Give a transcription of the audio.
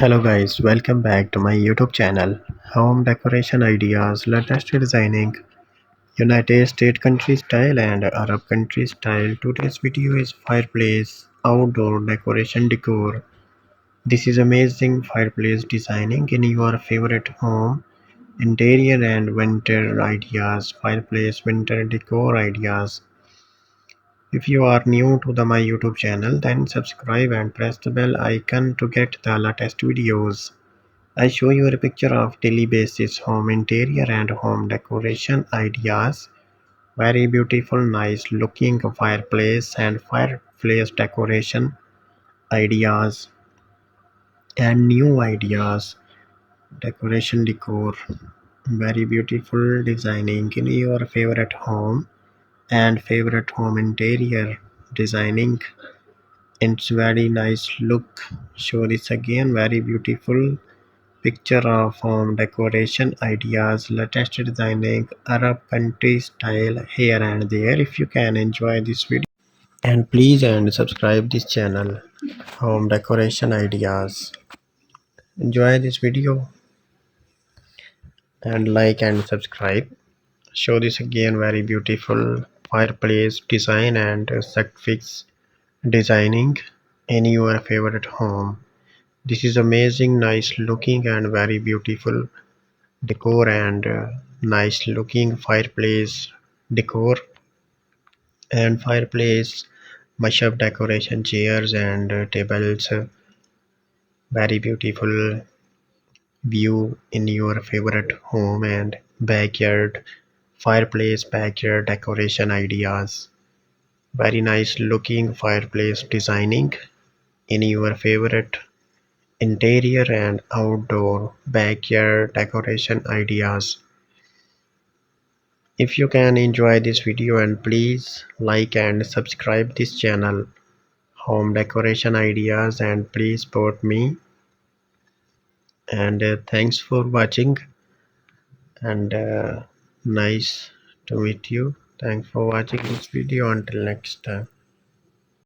Hello guys, welcome back to my YouTube channel. Home decoration ideas, latest designing, United States country style and Arab country style. Today's video is fireplace, outdoor decoration decor. This is amazing fireplace designing in your favorite home, interior and winter ideas, fireplace winter decor ideas. If you are new to my YouTube channel, then subscribe and press the bell icon to get the latest videos. I show you a picture of daily basis home interior and home decoration ideas. Very beautiful, nice looking fireplace and fireplace decoration ideas and new ideas. Decoration decor. Very beautiful designing in your favorite home and favorite home interior designing. It's very nice look. Show this again. Very beautiful picture of home decoration ideas, latest designing, Arab country style here and there. If you can enjoy this video and please and subscribe this channel, home decoration ideas. Enjoy this video and like and subscribe. Show this again very beautiful fireplace design and fix designing in your favorite home. This is amazing, nice looking and very beautiful decor and nice looking fireplace decor and fireplace mashup decoration chairs and tables, very beautiful view in your favorite home and backyard fireplace backyard decoration ideas, very nice looking fireplace designing in your favorite interior and outdoor backyard decoration ideas. If you can enjoy this video and please like and subscribe this channel, home decoration ideas, and please support me and thanks for watching and nice to meet you. Thanks for watching this video. Until next time.